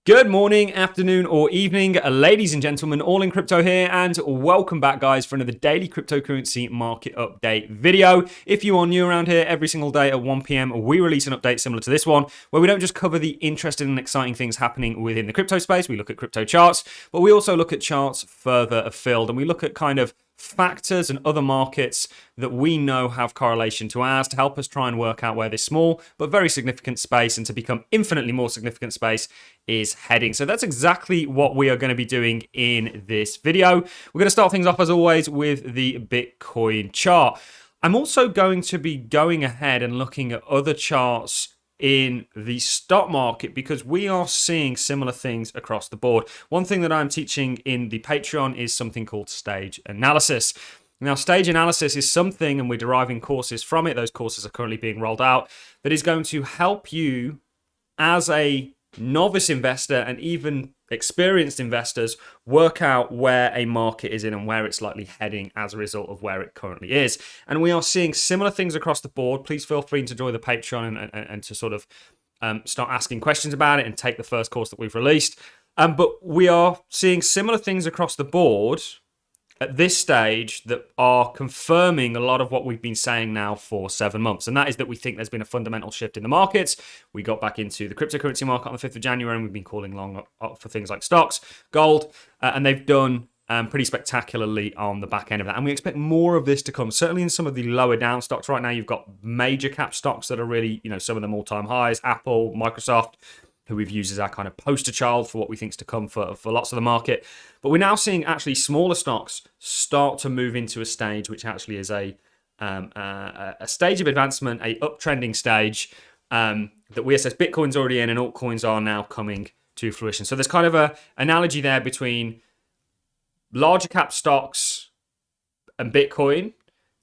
Good morning, afternoon, or evening, ladies and gentlemen, all in crypto here, and welcome back, guys, for another daily cryptocurrency market update video. If you are new around here, every single day at 1 p.m, we release an update similar to this one, where we don't just cover the interesting and exciting things happening within the crypto space, we look at crypto charts, but we also look at charts further afield, and we look at kind of factors and other markets that we know have correlation to ours to help us try and work out where this small but very significant space and to become infinitely more significant space is heading. So that's exactly what we are going to be doing in this video. We're going to start things off as always with the Bitcoin chart. I'm also going to be going ahead and looking at other charts in the stock market because we are seeing similar things across the board. One thing that I'm teaching in the Patreon is something called stage analysis. Now, stage analysis is something, and we're deriving courses from it. Those courses are currently being rolled out. That is going to help you as a novice investor and even experienced investors work out where a market is in and where it's likely heading as a result of where it currently is. And we are seeing similar things across the board. Please feel free to join the Patreon and to sort of start asking questions about it and take the first course that we've released. But we are seeing similar things across the board at this stage that are confirming a lot of what we've been saying now for 7 months. And that is that we think there's been a fundamental shift in the markets. We got back into the cryptocurrency market on the 5th of January, and we've been calling long for things like stocks, gold, and they've done pretty spectacularly on the back end of that. And we expect more of this to come, certainly in some of the lower down stocks. Right now, you've got major cap stocks that are really, some of them all-time highs, Apple, Microsoft, who we've used as our kind of poster child for what we think is to come for lots of the market. But we're now seeing actually smaller stocks start to move into a stage which actually is a stage of advancement, a uptrending stage that we assess Bitcoin's already in and altcoins are now coming to fruition. So there's kind of a analogy there between larger cap stocks and Bitcoin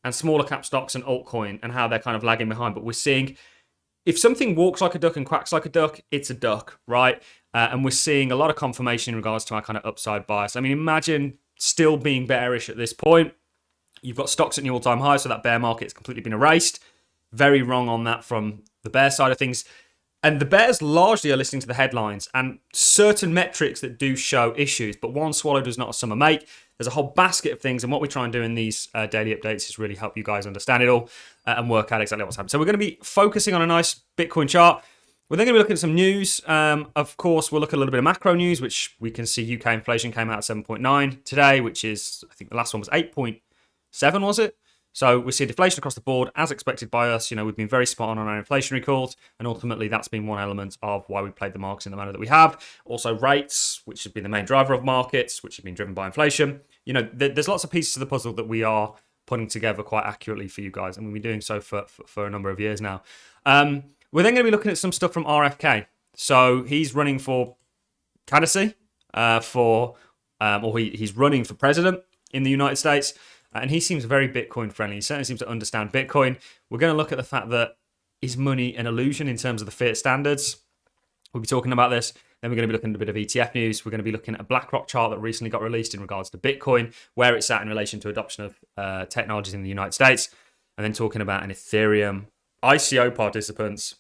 and smaller cap stocks and altcoin and how they're kind of lagging behind. But we're seeing if something walks like a duck and quacks like a duck, it's a duck, right? And we're seeing a lot of confirmation in regards to our kind of upside bias. I mean, imagine still being bearish at this point. You've got stocks at new all-time highs, so that bear market's completely been erased. Very wrong on that from the bear side of things. And the bears largely are listening to the headlines and certain metrics that do show issues, but one swallow does not a summer make. There's a whole basket of things, and what we try and do in these daily updates is really help you guys understand it all and work out exactly what's happening. So we're going to be focusing on a nice Bitcoin chart. We're then going to be looking at some news. Of course, we'll look at a little bit of macro news, which we can see UK inflation came out at 7.9 today, which is, I think the last one was 8.7, was it? So we see deflation across the board, as expected by us. We've been very spot on our inflationary calls, and ultimately that's been one element of why we played the markets in the manner that we have. Also rates, which have been the main driver of markets, which have been driven by inflation. There's lots of pieces of the puzzle that we are putting together quite accurately for you guys, and we've been doing so for a number of years now. We're then going to be looking at some stuff from RFK. So he's running for candidacy he's running for president in the United States. And he seems very Bitcoin friendly. He certainly seems to understand Bitcoin. We're going to look at the fact that is money an illusion in terms of the fiat standards? We'll be talking about this. Then we're going to be looking at a bit of ETF news. We're going to be looking at a BlackRock chart that recently got released in regards to Bitcoin, where it's at in relation to adoption of technologies in the United States. And then talking about an Ethereum ICO participant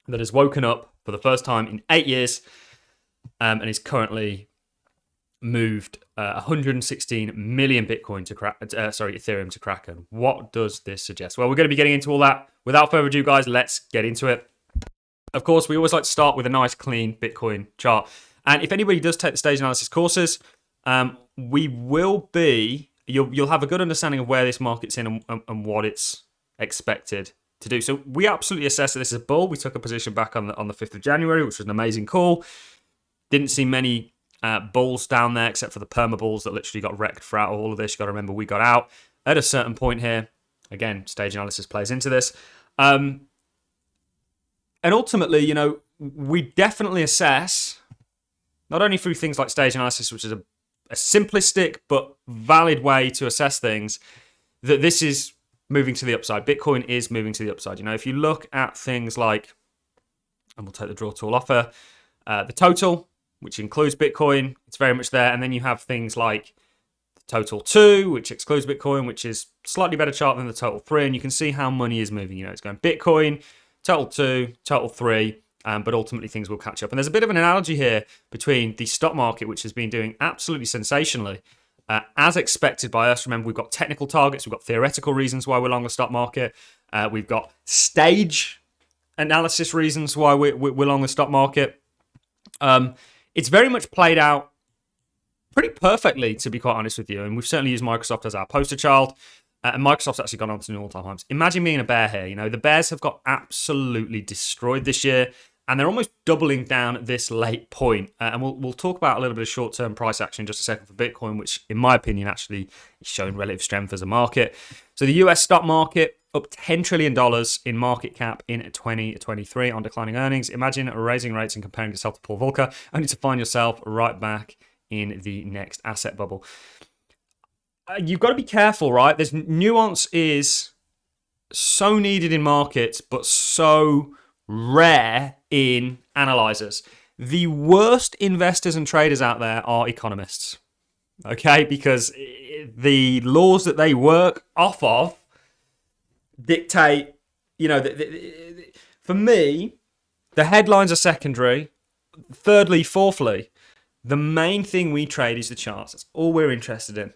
that has woken up for the first time in 8 years and is currently moved 116 million Bitcoin to Ethereum to Kraken. What does this suggest? Well, we're going to be getting into all that. Without further ado, guys, let's get into it. Of course, we always like to start with a nice, clean Bitcoin chart. And if anybody does take the stage analysis courses, you'll have a good understanding of where this market's in and what it's expected to do. So we absolutely assess that this is a bull. We took a position back on the 5th of January, which was an amazing call. Didn't see many bulls down there except for the perma bulls that literally got wrecked throughout all of this. You got to remember we got out at a certain point here. Again, stage analysis plays into this. And ultimately, we definitely assess, not only through things like stage analysis, which is a simplistic but valid way to assess things, that this is moving to the upside. Bitcoin is moving to the upside. If you look at things like, and we'll take the draw tool off here, the total, which includes Bitcoin, it's very much there. And then you have things like the total 2, which excludes Bitcoin, which is slightly better chart than the total 3. And you can see how money is moving. It's going Bitcoin, total 2, total 3. but ultimately things will catch up. And there's a bit of an analogy here between the stock market, which has been doing absolutely sensationally, as expected by us. Remember, we've got technical targets, we've got theoretical reasons why we're long the stock market, we've got stage analysis reasons why we're long the stock market. It's very much played out pretty perfectly, to be quite honest with you. And we've certainly used Microsoft as our poster child. And Microsoft's actually gone on to new all-time highs. Imagine being a bear here. You know, the bears have got absolutely destroyed this year, and they're almost doubling down at this late point. And we'll talk about a little bit of short-term price action in just a second for Bitcoin, which, in my opinion, actually is showing relative strength as a market. So the US stock market up $10 trillion in market cap in 2023 on declining earnings. Imagine raising rates and comparing yourself to Paul Volcker, only to find yourself right back in the next asset bubble. You've got to be careful, right? There's nuance is so needed in markets, but so rare in analyzers. The worst investors and traders out there are economists, okay? Because the laws that they work off of dictate, you know, for me, the headlines are secondary. Thirdly, fourthly, the main thing we trade is the charts. That's all we're interested in,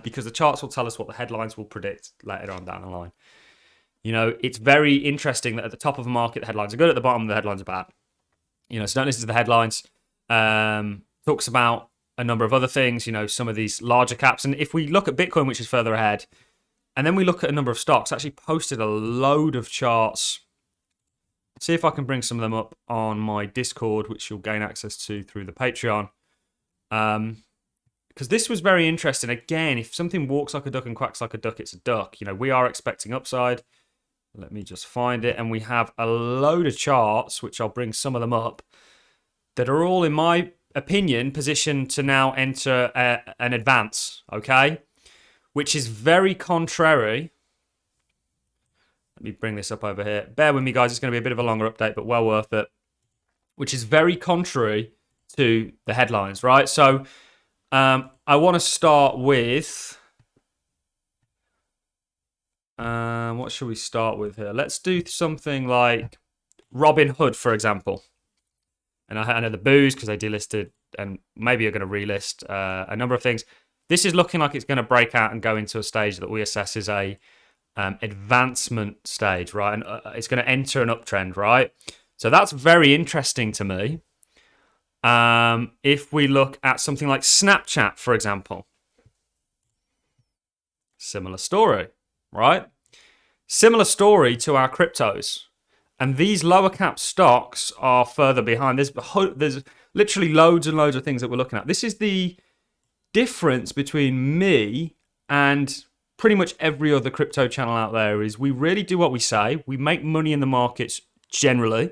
because the charts will tell us what the headlines will predict later on down the line. You know, it's very interesting that at the top of a market, the headlines are good. At the bottom, the headlines are bad. You know, so don't listen to the headlines. Talks about a number of other things, you know, some of these larger caps. And if we look at Bitcoin, which is further ahead, and then we look at a number of stocks, I actually posted a load of charts. See if I can bring some of them up on my Discord, which you'll gain access to through the Patreon. Because this was very interesting. Again, if something walks like a duck and quacks like a duck, it's a duck. You know, we are expecting upside. Let me just find it. And we have a load of charts, which I'll bring some of them up, that are all, in my opinion, positioned to now enter an advance, okay? Which is very contrary. Let me bring this up over here. Bear with me, guys. It's going to be a bit of a longer update, but well worth it. Which is very contrary to the headlines, right? So I want to start with... what should we start with here? Let's do something like Robinhood, for example. And I know the booze because they delisted and maybe are going to relist a number of things. This is looking like it's going to break out and go into a stage that we assess is a advancement stage, right? And it's going to enter an uptrend, right? So that's very interesting to me. If we look at something like Snapchat, for example, similar story, right? Similar story to our cryptos. And these lower cap stocks are further behind. There's literally loads and loads of things that we're looking at. This is the difference between me and pretty much every other crypto channel out there is we really do what we say. We make money in the markets generally.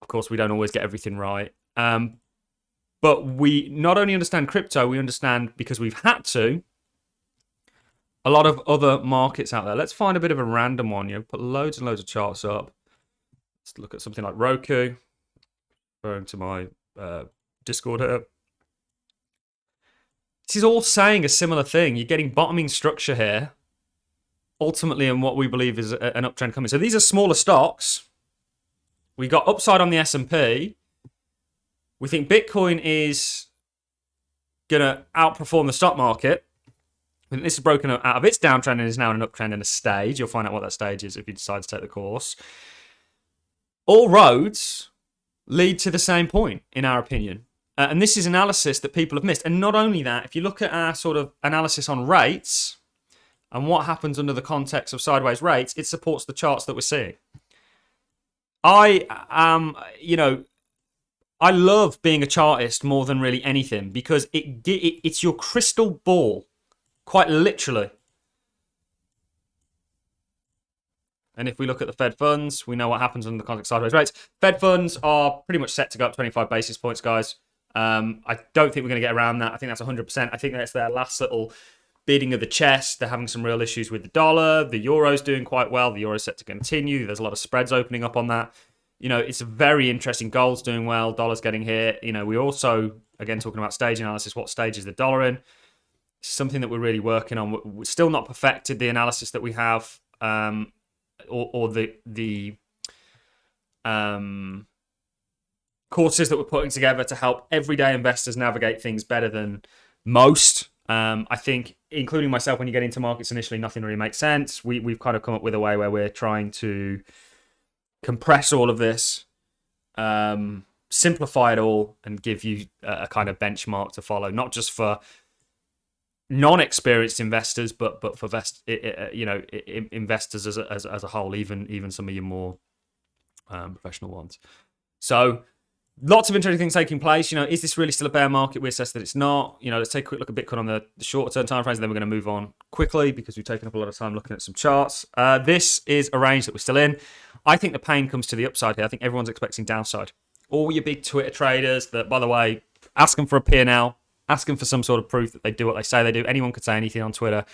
Of course, we don't always get everything right. But we not only understand crypto, we understand, because we've had to, a lot of other markets out there. Let's find a bit of a random one. You know, put loads and loads of charts up. Let's look at something like Roku. Going to my Discord here. This is all saying a similar thing. You're getting bottoming structure here, ultimately, in what we believe is an uptrend coming. So these are smaller stocks. We got upside on the S&P. We think Bitcoin is going to outperform the stock market. I think this is broken out of its downtrend and is now in an uptrend in a stage. You'll find out what that stage is if you decide to take the course. All roads lead to the same point, in our opinion. And this is analysis that people have missed. And not only that, if you look at our sort of analysis on rates and what happens under the context of sideways rates, it supports the charts that we're seeing. I love being a chartist more than really anything because it's your crystal ball, quite literally. And if we look at the Fed funds, we know what happens under the context of sideways rates. Fed funds are pretty much set to go up 25 basis points, guys. I don't think we're going to get around that. I think that's 100%. I think that's their last little beating of the chest. They're having some real issues with the dollar. The euro's doing quite well. The euro's set to continue. There's a lot of spreads opening up on that. You know, it's a very interesting. Gold's doing well. Dollar's getting hit. You know, we also, again, talking about stage analysis. What stage is the dollar in? It's something that we're really working on. We're still not perfected the analysis that we have, or the courses that we're putting together to help everyday investors navigate things better than most. I think, including myself, when you get into markets initially, nothing really makes sense. We've kind of come up with a way where we're trying to compress all of this, simplify it all, and give you a kind of benchmark to follow, not just for non-experienced investors, but for investors as a whole, even some of your more professional ones. So lots of interesting things taking place. Is this really still a bear market? We assess that it's not. Let's take a quick look at Bitcoin on the shorter term time frames, and then we're going to move on quickly because we've taken up a lot of time looking at some charts. This is a range that we're still in. I think the pain comes to the upside here. I think everyone's expecting downside. All your big Twitter traders that, by the way, ask them for a P&L, ask them for some sort of proof that they do what they say they do. Anyone could say anything on Twitter.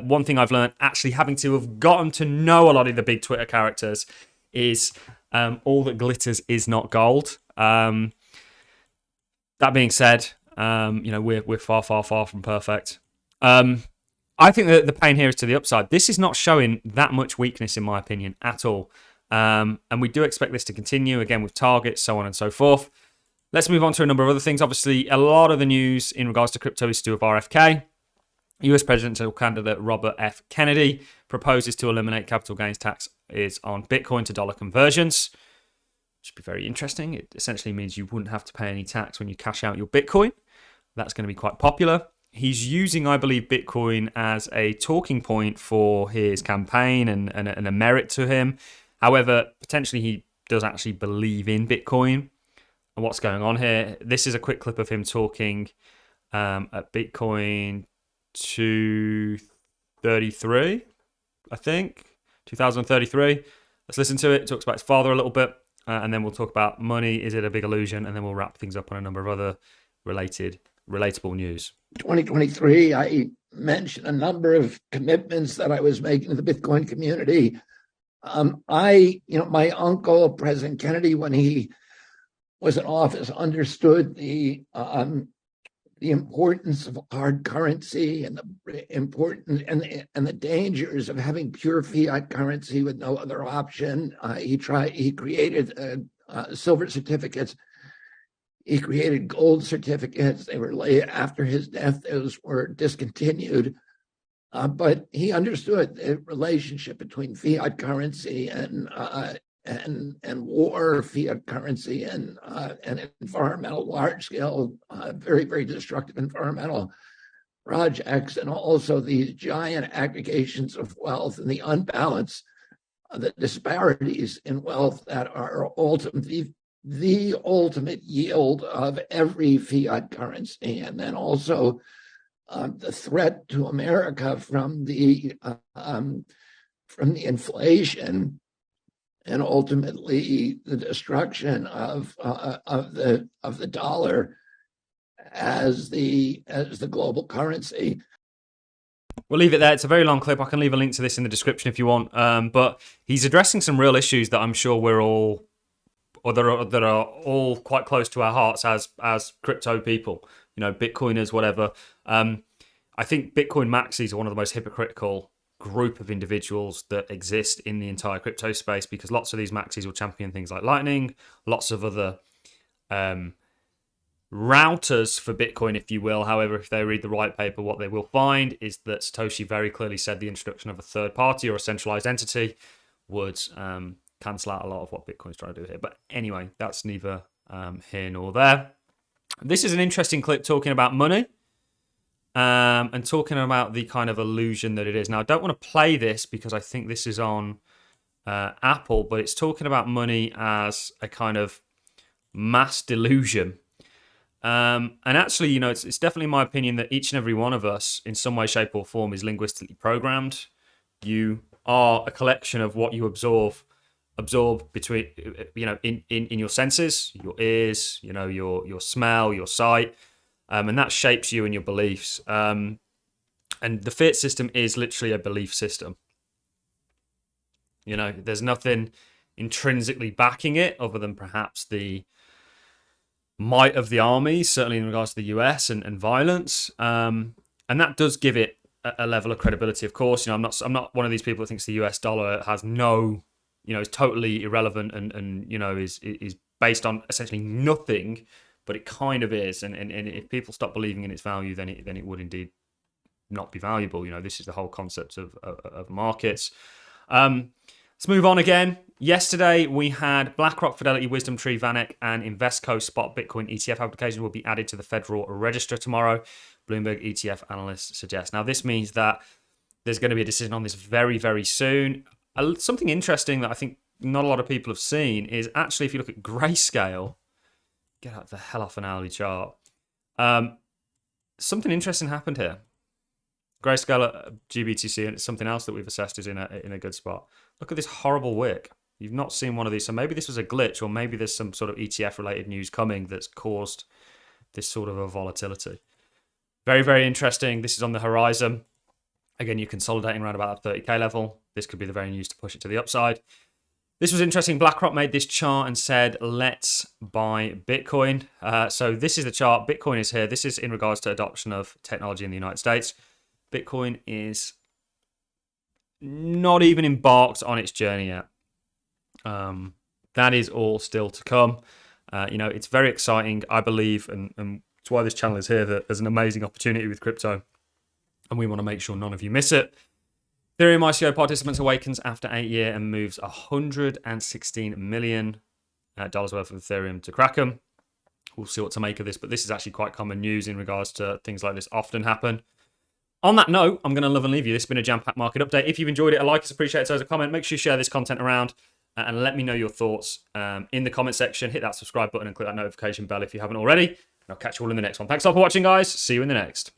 One thing I've learned, actually having to have gotten to know a lot of the big Twitter characters, is all that glitters is not gold. That being said, we're far from perfect. I think that the pain here is to the upside. This is not showing that much weakness, in my opinion, at all. And we do expect this to continue, again, with targets, so on and so forth. Let's move on to a number of other things. Obviously, a lot of the news in regards to crypto is to do with RFK. US presidential candidate Robert F. Kennedy proposes to eliminate capital gains tax is on Bitcoin to dollar conversions. Should be very interesting. It essentially means you wouldn't have to pay any tax when you cash out your Bitcoin. That's going to be quite popular. He's using, I believe, Bitcoin as a talking point for his campaign and a merit to him. However, potentially he does actually believe in Bitcoin. And what's going on here? This is a quick clip of him talking at Bitcoin 233, I think, 2033. Let's listen to it. It talks about his father a little bit, and then we'll talk about money. Is it a big illusion? And then we'll wrap things up on a number of other relatable news. 2023, I mentioned a number of commitments that I was making to the Bitcoin community. My uncle, President Kennedy, when he was in office, understood the importance of hard currency and the dangers of having pure fiat currency with no other option. He created silver certificates. He created gold certificates. They were late after his death. Those were discontinued. But he understood the relationship between fiat currency and war, fiat currency and environmental, large-scale, very, very destructive environmental projects, and also these giant aggregations of wealth and the unbalance, the disparities in wealth that are ultimately the ultimate yield of every fiat currency, and then also the threat to America from the inflation, and ultimately the destruction of the dollar as the global currency. We'll leave it there. It's a very long clip. I can leave a link to this in the description if you want. But he's addressing some real issues that I'm sure we're all, or that are all quite close to our hearts as crypto people, Bitcoiners, whatever. I think Bitcoin maxis are one of the most hypocritical group of individuals that exist in the entire crypto space, because lots of these maxis will champion things like Lightning, lots of other routers for Bitcoin, if you will. However, if they read the white paper, what they will find is that Satoshi very clearly said the introduction of a third party or a centralized entity would cancel out a lot of what Bitcoin's trying to do here. But anyway, that's neither here nor there. This is an interesting clip talking about money. And talking about the kind of illusion that it is. Now, I don't want to play this because I think this is on Apple, but it's talking about money as a kind of mass delusion. And actually, it's definitely my opinion that each and every one of us, in some way, shape, or form, is linguistically programmed. You are a collection of what you absorb between, in your senses, your ears, your smell, your sight. And that shapes you and your beliefs. And the fiat system is literally a belief system. There's nothing intrinsically backing it other than perhaps the might of the army, certainly in regards to the US and violence. And that does give it a level of credibility, of course. I'm not one of these people that thinks the US dollar has no is totally irrelevant and is based on essentially nothing, but it kind of is. And if people stop believing in its value, then it would indeed not be valuable. This is the whole concept of markets. Let's move on again. Yesterday, we had BlackRock, Fidelity, Wisdom Tree, VanEck, and Investco spot Bitcoin ETF applications will be added to the Federal Register tomorrow, Bloomberg ETF analysts suggest. Now, this means that there's going to be a decision on this very, very soon. Something interesting that I think not a lot of people have seen is actually, if you look at Grayscale, get out the hell off an hourly chart. Something interesting happened here. Grayscale at GBTC, and it's something else that we've assessed is in a good spot. Look at this horrible wick. You've not seen one of these, so maybe this was a glitch, or maybe there's some sort of ETF-related news coming that's caused this sort of a volatility. Very, very interesting. This is on the horizon. Again, you're consolidating around about that 30K level. This could be the very news to push it to the upside. This was interesting. BlackRock made this chart and said, let's buy Bitcoin. So this is the chart. Bitcoin is here. This is in regards to adoption of technology in the United States. Bitcoin is not even embarked on its journey yet. That is all still to come. It's very exciting, I believe, and it's why this channel is here, that there's an amazing opportunity with crypto, and we want to make sure none of you miss it. Ethereum ICO participants awakens after 8 years and moves $116 million worth of Ethereum to Kraken. We'll see what to make of this, but this is actually quite common news in regards to things like this often happen. On that note, I'm going to love and leave you. This has been a jam-packed market update. If you've enjoyed it, a like is appreciated, so as a comment. Make sure you share this content around and let me know your thoughts in the comment section. Hit that subscribe button and click that notification bell if you haven't already. And I'll catch you all in the next one. Thanks a lot for watching, guys. See you in the next.